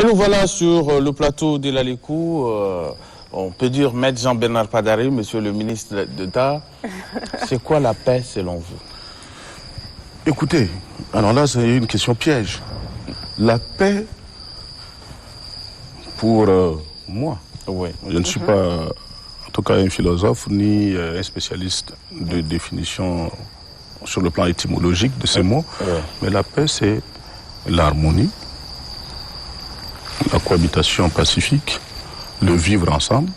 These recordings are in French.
Et nous voilà sur le plateau de l'Alikou. On peut dire Maître Jean-Bernard Padari, monsieur le ministre d'État. C'est quoi la paix selon vous? Écoutez, alors là c'est une question piège. La paix, pour moi, Oui. je ne suis pas en tout cas un philosophe ni un spécialiste de définition sur le plan étymologique de ces mots, mais la paix c'est l'harmonie, la cohabitation pacifique, le vivre ensemble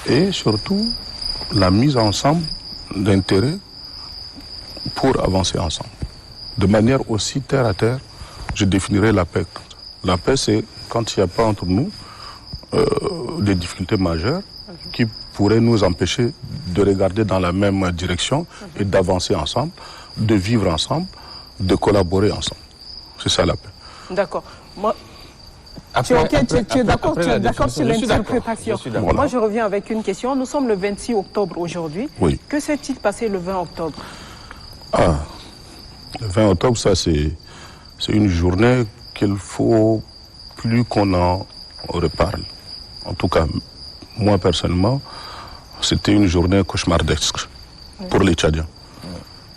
et surtout la mise ensemble d'intérêts pour avancer ensemble. De manière aussi terre à terre, je définirais la paix. La paix, c'est quand il n'y a pas entre nous des difficultés majeures qui pourraient nous empêcher de regarder dans la même direction et d'avancer ensemble, de vivre ensemble, de collaborer ensemble. C'est ça la paix. D'accord. Moi, tu es d'accord sur l'interprétation. Voilà. Moi, je reviens avec une question. Nous sommes le 26 octobre aujourd'hui. Oui. Que s'est-il passé le 20 octobre? Ah, le 20 octobre, ça c'est une journée qu'il faut plus qu'on en reparle. En tout cas, moi personnellement, c'était une journée cauchemardesque pour les Tchadiens.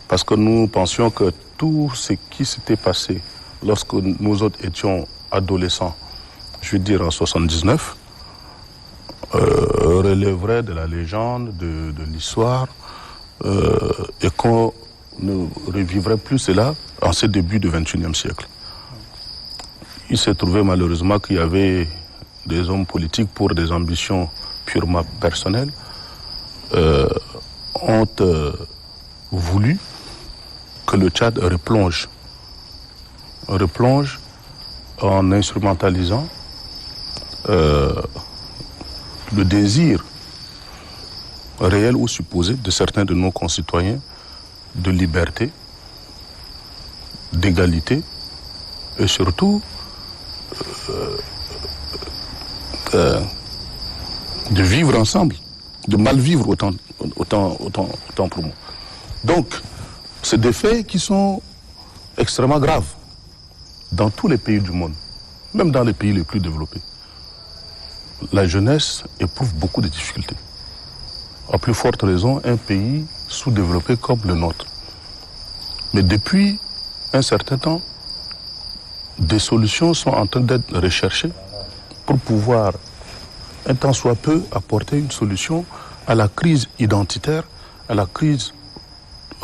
Parce que nous pensions que tout ce qui s'était passé lorsque nous autres étions adolescents, je veux dire en 79, relèverait de la légende, de l'histoire, et qu'on ne revivrait plus cela en ce début du XXIe siècle. Il s'est trouvé malheureusement qu'il y avait des hommes politiques pour des ambitions purement personnelles ont voulu que le Tchad replonge en instrumentalisant le désir réel ou supposé de certains de nos concitoyens de liberté, d'égalité et surtout de vivre ensemble, de mal vivre autant pour moi. Donc, c'est des faits qui sont extrêmement graves dans tous les pays du monde, même dans les pays les plus développés. La jeunesse éprouve beaucoup de difficultés. À plus forte raison, un pays sous-développé comme le nôtre. Mais depuis un certain temps, des solutions sont en train d'être recherchées pour pouvoir, un tant soit peu, apporter une solution à la crise identitaire, à la crise,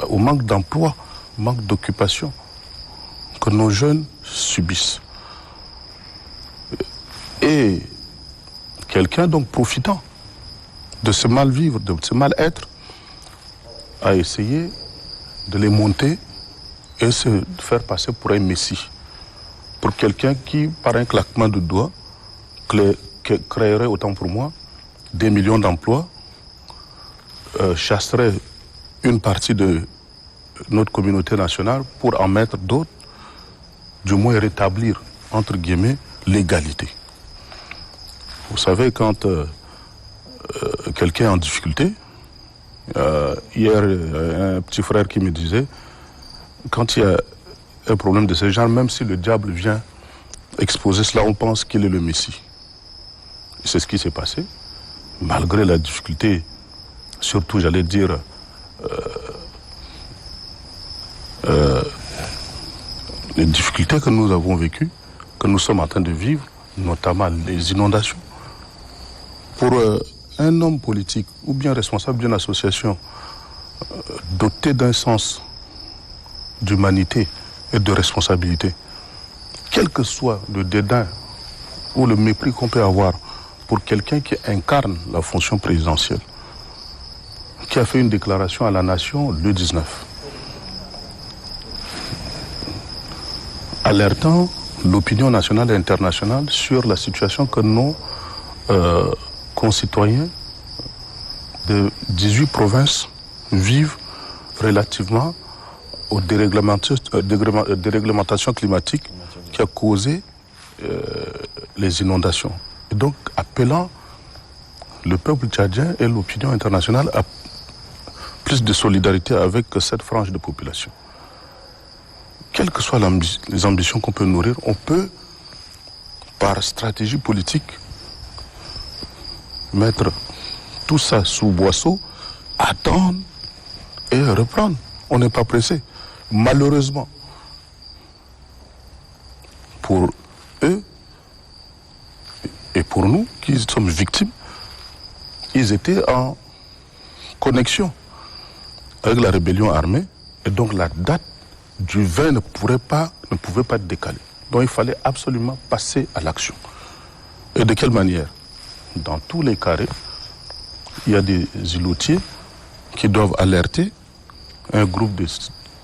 au manque d'emploi, au manque d'occupation que nos jeunes subissent. Et quelqu'un donc profitant de ce mal-vivre, de ce mal-être, a essayé de les monter et se faire passer pour un messie. Pour quelqu'un qui, par un claquement de doigts, créerait, autant pour moi, des millions d'emplois, chasserait une partie de notre communauté nationale pour en mettre d'autres, du moins rétablir, entre guillemets, l'égalité. Vous savez, quand quelqu'un est en difficulté, hier, un petit frère qui me disait, quand il y a un problème de ce genre, même si le diable vient exposer cela, on pense qu'il est le Messie. C'est ce qui s'est passé, malgré la difficulté, surtout, j'allais dire, les difficultés que nous avons vécues, que nous sommes en train de vivre, notamment les inondations. Pour un homme politique ou bien responsable d'une association doté d'un sens d'humanité et de responsabilité, quel que soit le dédain ou le mépris qu'on peut avoir pour quelqu'un qui incarne la fonction présidentielle, qui a fait une déclaration à la nation le 19, alertant l'opinion nationale et internationale sur la situation que nos concitoyens de 18 provinces vivent relativement aux déréglementations climatiques qui a causé les inondations. Et donc, appelant le peuple tchadien et l'opinion internationale à plus de solidarité avec cette frange de population. Quelles que soient les ambitions qu'on peut nourrir, on peut par stratégie politique, mettre tout ça sous boisseau, attendre et reprendre. On n'est pas pressé. Malheureusement, pour eux et pour nous qui sommes victimes, ils étaient en connexion avec la rébellion armée et donc la date du 20 ne pouvait pas être décalée. Donc il fallait absolument passer à l'action. Et de quelle manière? Dans tous les carrés, il y a des îlotiers qui doivent alerter un groupe de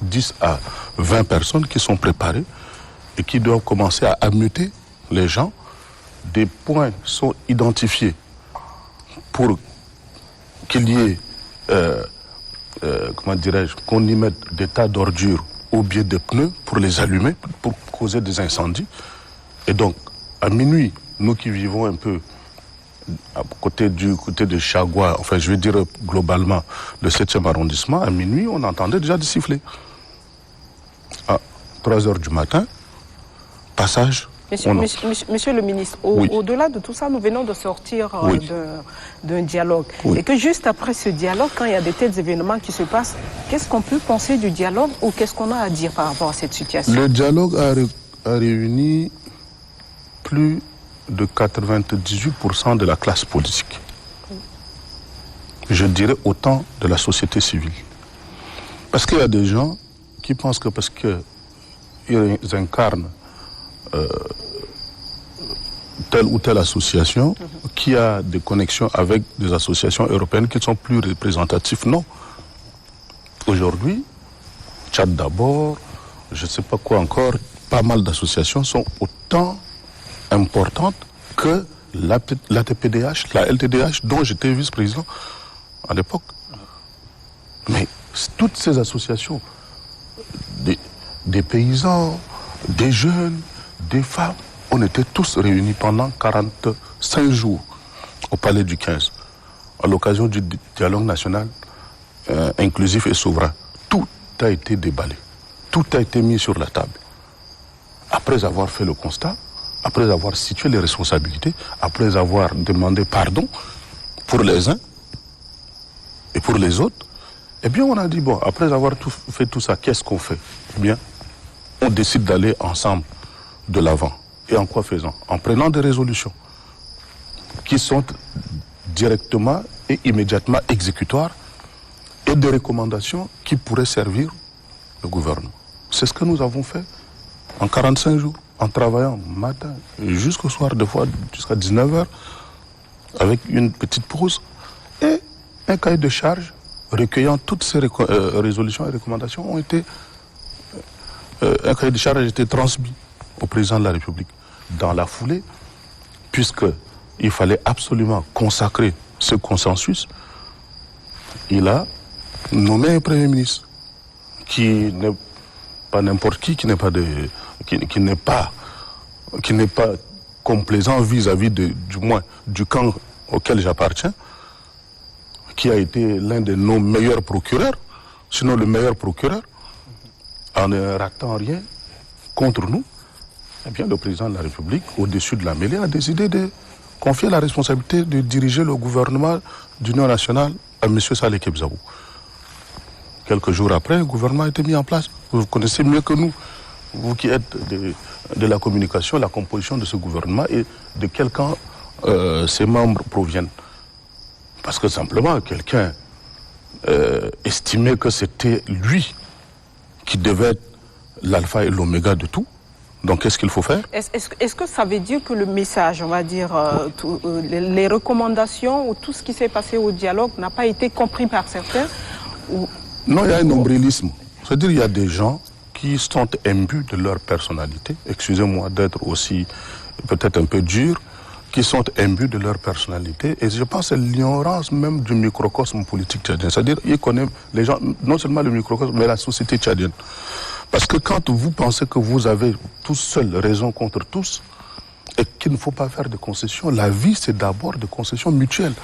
10 à 20 personnes qui sont préparées et qui doivent commencer à ameuter les gens. Des points sont identifiés pour qu'il y ait, comment dirais-je, qu'on y mette des tas d'ordures au biais des pneus pour les allumer, pour causer des incendies. Et donc, à minuit, nous qui vivons un peu côté de Chagua, enfin je veux dire globalement le 7e arrondissement, à minuit, on entendait déjà des sifflets. À 3 heures du matin, passage. Monsieur le ministre, au-delà de tout ça, nous venons de sortir d'un dialogue. Et que juste après ce dialogue, quand il y a de tels événements qui se passent, qu'est-ce qu'on peut penser du dialogue ou qu'est-ce qu'on a à dire par rapport à cette situation? Le dialogue a réuni plus de 98% de la classe politique. Je dirais autant de la société civile. Parce qu'il y a des gens qui pensent que parce qu'ils incarnent telle ou telle association qui a des connexions avec des associations européennes qui sont plus représentatives. Non. Aujourd'hui, Tchad d'abord, je ne sais pas quoi encore, pas mal d'associations sont autant importantes que l'ATPDH, la LTDH, dont j'étais vice-président à l'époque. Mais toutes ces associations, des paysans, des jeunes, des femmes, on était tous réunis pendant 45 jours au Palais du 15, à l'occasion du dialogue national inclusif et souverain. Tout a été déballé, tout a été mis sur la table. Après avoir fait le constat, après avoir situé les responsabilités, après avoir demandé pardon pour les uns et pour les autres, eh bien on a dit, bon, après avoir fait tout ça, qu'est-ce qu'on fait? Eh bien, on décide d'aller ensemble de l'avant. Et en quoi faisant? En prenant des résolutions qui sont directement et immédiatement exécutoires et des recommandations qui pourraient servir le gouvernement. C'est ce que nous avons fait en 45 jours, en travaillant matin jusqu'au soir, des fois jusqu'à 19h, avec une petite pause et un cahier de charge recueillant toutes ces résolutions et recommandations ont été... un cahier de charge a été transmis au président de la République dans la foulée, puisqu'il fallait absolument consacrer ce consensus. Il a nommé un Premier ministre qui n'est pas n'importe qui n'est pas complaisant vis-à-vis du moins du camp auquel j'appartiens, qui a été l'un de nos meilleurs procureurs, sinon le meilleur procureur, en ne ratant rien contre nous. Eh bien, le président de la République, au-dessus de la mêlée, a décidé de confier la responsabilité de diriger le gouvernement d'Union nationale à M. Saleh Kebzabou. Quelques jours après, le gouvernement a été mis en place. Vous connaissez mieux que nous, vous qui êtes de la communication, la composition de ce gouvernement et de quel camp ses membres proviennent. Parce que simplement, quelqu'un estimait que c'était lui qui devait être l'alpha et l'oméga de tout. Donc, qu'est-ce qu'il faut faire? Est-ce que ça veut dire que le message, on va dire, les recommandations ou tout ce qui s'est passé au dialogue n'a pas été compris par certains Non, il y a un nombrilisme. C'est-à-dire qu'il y a des gens qui sont imbus de leur personnalité, excusez-moi d'être aussi peut-être un peu dur, qui sont imbus de leur personnalité. Et je pense que c'est l'ignorance même du microcosme politique tchadien. C'est-à-dire qu'il connaît les gens, non seulement le microcosme, mais la société tchadienne. Parce que quand vous pensez que vous avez tous seuls raison contre tous, et qu'il ne faut pas faire de concessions, la vie c'est d'abord de concessions mutuelles.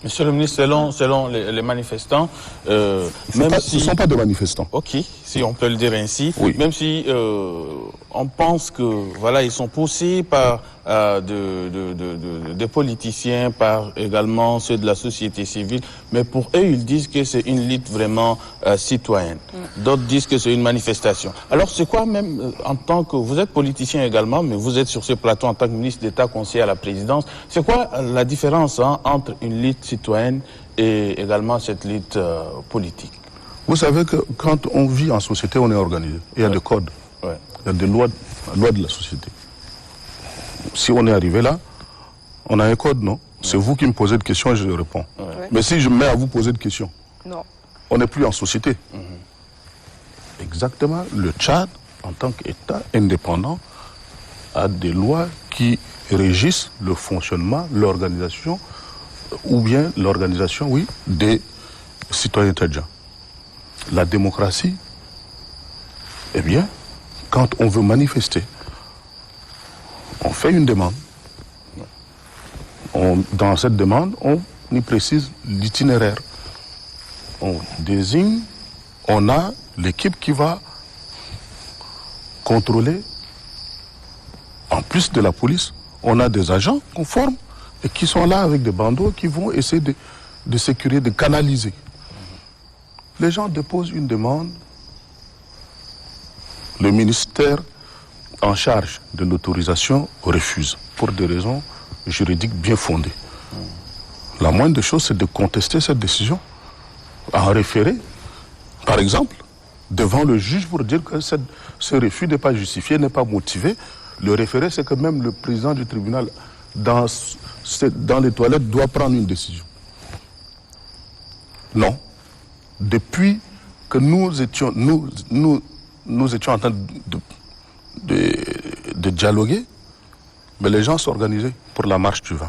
Monsieur le ministre, selon les manifestants, ce ne sont pas des manifestants. Ok, si on peut le dire ainsi. Oui. Même si on pense que voilà, ils sont poussés par des politiciens, par également ceux de la société civile. Mais pour eux, ils disent que c'est une lutte vraiment citoyenne. D'autres disent que c'est une manifestation. Alors c'est quoi même, en tant que... Vous êtes politicien également, mais vous êtes sur ce plateau en tant que ministre d'État conseiller à la présidence. C'est quoi la différence entre une lutte citoyenne et également cette lutte politique? Vous savez que quand on vit en société, on est organisé. Il y a des codes, il y a des lois de la société. Si on est arrivé là, on a un code, non? C'est vous qui me posez des questions et je réponds. Mais si je me mets à vous poser des questions, on n'est plus en société. Exactement. Le Tchad, en tant qu'État indépendant, a des lois qui régissent le fonctionnement, l'organisation, ou bien l'organisation, oui, des citoyens tchadiens. La démocratie, eh bien, quand on veut manifester, on fait une demande. Dans cette demande, on y précise l'itinéraire. On désigne, on a l'équipe qui va contrôler. En plus de la police, on a des agents qu'on forme et qui sont là avec des bandeaux qui vont essayer de sécuriser, de canaliser. Les gens déposent une demande. Le ministère en charge de l'autorisation refuse pour des raisons juridiques bien fondées. La moindre des choses, c'est de contester cette décision, en référer, par exemple, devant le juge pour dire que ce refus n'est pas justifié, n'est pas motivé. Le référé, c'est que même le président du tribunal, dans les toilettes, doit prendre une décision. Non. Depuis que nous étions en train de dialoguer, mais les gens s'organisaient pour la marche du vin.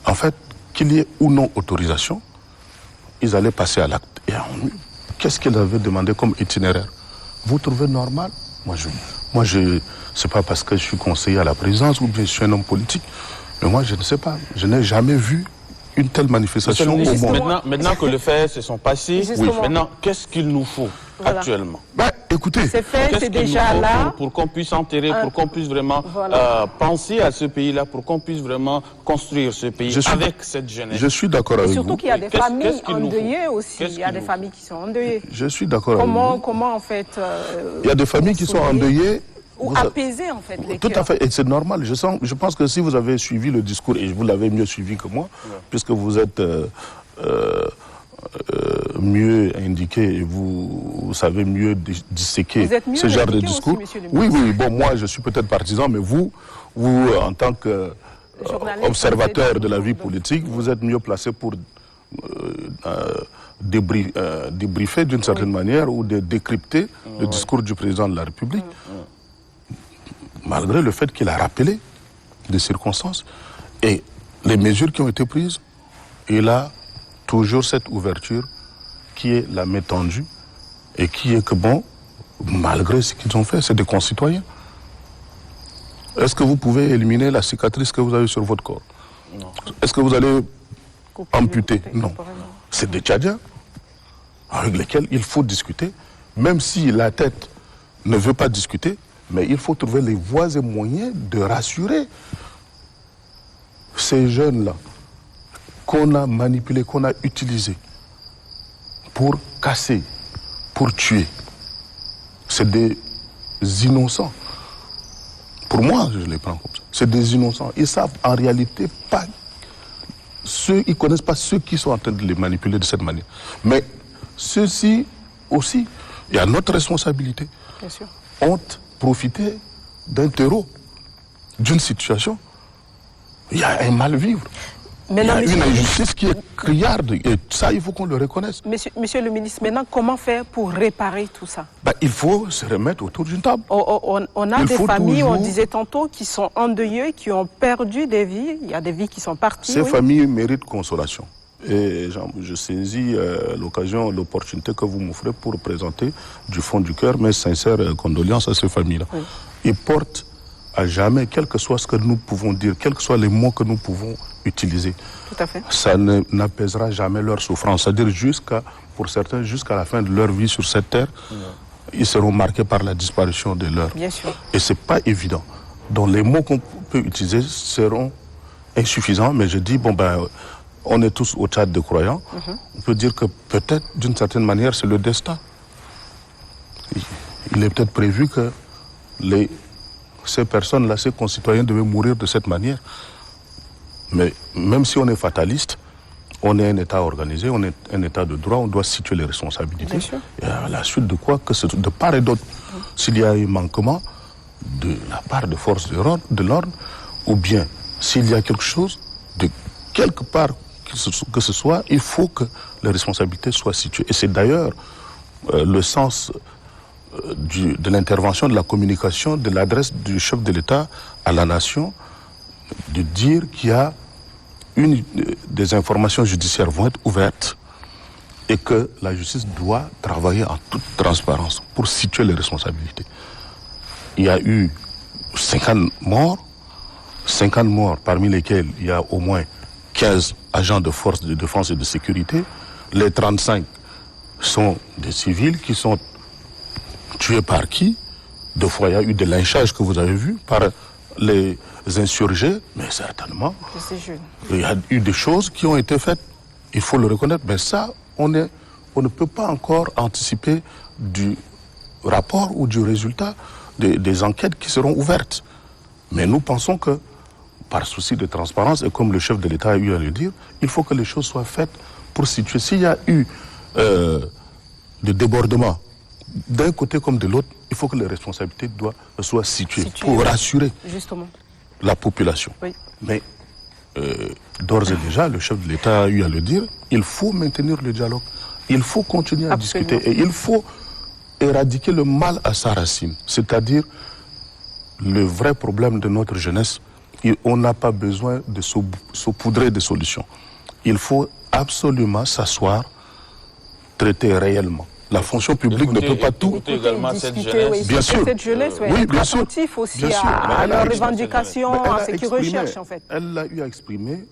En fait, qu'il y ait ou non autorisation, ils allaient passer à l'acte. Et qu'est-ce qu'ils avaient demandé comme itinéraire? Vous trouvez normal? Moi, c'est pas parce que je suis conseiller à la présidence ou bien je suis un homme politique, mais moi, je ne sais pas. Je n'ai jamais vu une telle manifestation au monde. Maintenant que les faits se sont passés, maintenant, qu'est-ce qu'il nous faut actuellement? Écoutez, c'est fait, c'est déjà là. Pour qu'on puisse enterrer, pour qu'on puisse vraiment penser à ce pays-là, pour qu'on puisse vraiment construire ce pays avec cette jeunesse. Je suis d'accord avec vous. Surtout qu'il y a des familles endeuillées aussi. Il y a des familles qui sont endeuillées. Je suis d'accord avec vous. Comment en fait... il y a des familles qui sont endeuillées. Ou apaiser en fait les Tout à fait, et c'est normal. Je pense que si vous avez suivi le discours, et vous l'avez mieux suivi que moi, puisque vous êtes mieux indiqué et vous savez mieux disséquer ce genre de discours. Aussi, oui, bon, moi je suis peut-être partisan, mais vous en tant que observateur de la vie politique, vous êtes mieux placé pour débriefer d'une certaine manière ou de décrypter le discours du président de la République. Malgré le fait qu'il a rappelé des circonstances et les mesures qui ont été prises, il a toujours cette ouverture qui est la main tendue et qui est que bon, malgré ce qu'ils ont fait, c'est des concitoyens. Est-ce que vous pouvez éliminer la cicatrice que vous avez sur votre corps? Non. Est-ce que vous allez amputer? Non. C'est des Tchadiens avec lesquels il faut discuter, même si la tête ne veut pas discuter. Mais il faut trouver les voies et moyens de rassurer ces jeunes-là qu'on a manipulés, qu'on a utilisés pour casser, pour tuer. C'est des innocents. Pour moi, je les prends comme ça. C'est des innocents. Ils savent en réalité pas ils connaissent pas ceux qui sont en train de les manipuler de cette manière. Mais ceux-ci aussi, il y a notre responsabilité. Bien sûr. Honte. Profiter d'un terreau, d'une situation. Il y a un mal-vivre. Il y a une injustice qui est criarde. Et ça, il faut qu'on le reconnaisse. Monsieur le ministre, maintenant, comment faire pour réparer tout ça? Il faut se remettre autour d'une table. On a des familles, on disait tantôt, qui sont endeuillées, qui ont perdu des vies. Il y a des vies qui sont parties. Ces familles méritent consolation. Et je saisis l'occasion, l'opportunité que vous m'offrez pour présenter du fond du cœur mes sincères condoléances à ces familles-là. Oui. Ils portent à jamais, quel que soit ce que nous pouvons dire, quels que soient les mots que nous pouvons utiliser. Tout à fait. Ça n'apaisera jamais leur souffrance. C'est-à-dire pour certains, jusqu'à la fin de leur vie sur cette terre, ils seront marqués par la disparition de leurs. Bien sûr. Et c'est pas évident. dont les mots qu'on peut utiliser seront insuffisants, mais je dis, bon ben, on est tous au Tchad de croyants, on peut dire que peut-être, d'une certaine manière, c'est le destin. Il est peut-être prévu que ces personnes-là, ces concitoyens devaient mourir de cette manière. Mais même si on est fataliste, on est un État organisé, on est un État de droit, on doit situer les responsabilités. Et à la suite de quoi, que de part et d'autre, s'il y a un manquement de la part de forces de l'ordre, ou bien s'il y a quelque chose, de quelque part que ce soit, il faut que les responsabilités soient situées. Et c'est d'ailleurs le sens de l'intervention, de la communication, de l'adresse du chef de l'État à la nation, de dire qu'il y a des informations judiciaires vont être ouvertes et que la justice doit travailler en toute transparence pour situer les responsabilités. Il y a eu 50 morts parmi lesquels il y a au moins 15 agents de forces de défense et de sécurité. Les 35 sont des civils qui sont tués par qui? Deux fois, il y a eu des lynchages que vous avez vus par les insurgés, mais certainement, il y a eu des choses qui ont été faites. Il faut le reconnaître, mais ça, on ne peut pas encore anticiper du rapport ou du résultat des enquêtes qui seront ouvertes. Mais nous pensons que, par souci de transparence, et comme le chef de l'État a eu à le dire, il faut que les choses soient faites pour situer. S'il y a eu des débordements d'un côté comme de l'autre, il faut que les responsabilités soient situées pour rassurer la population. Oui. Mais d'ores et déjà, le chef de l'État a eu à le dire, il faut maintenir le dialogue. Il faut continuer à discuter et il faut éradiquer le mal à sa racine. C'est-à-dire le vrai problème de notre jeunesse. On n'a pas besoin de saupoudrer des solutions. Il faut absolument s'asseoir, traiter réellement. La fonction publique ne peut pas tout. Également cette jeunesse. Bien sûr. Cette jeunesse, oui, bien sûr. Attentif aussi à leurs revendications, à ce qu'ils recherchent en fait. Elle l'a eu à exprimer,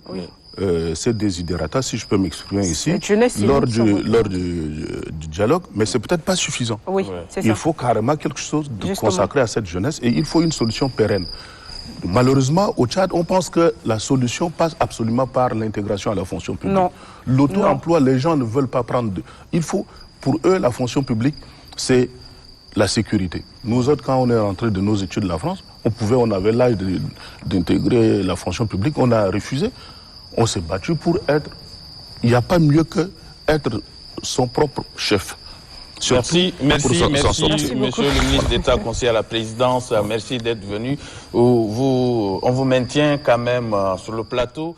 ses desiderata, si je peux m'exprimer ici, lors du dialogue, mais c'est peut-être pas suffisant. Oui, c'est ça. Il faut carrément quelque chose de consacré à cette jeunesse et il faut une solution pérenne. Malheureusement, au Tchad, on pense que la solution passe absolument par l'intégration à la fonction publique. Non. L'auto-emploi, les gens ne veulent pas prendre Il faut, pour eux, la fonction publique, c'est la sécurité. Nous autres, quand on est rentré de nos études de la France, on avait l'âge d'intégrer la fonction publique, on a refusé. On s'est battu pour être... Il n'y a pas mieux que être son propre chef. Merci, monsieur le ministre d'État conseiller à la présidence, merci d'être venu. On vous maintient quand même sur le plateau.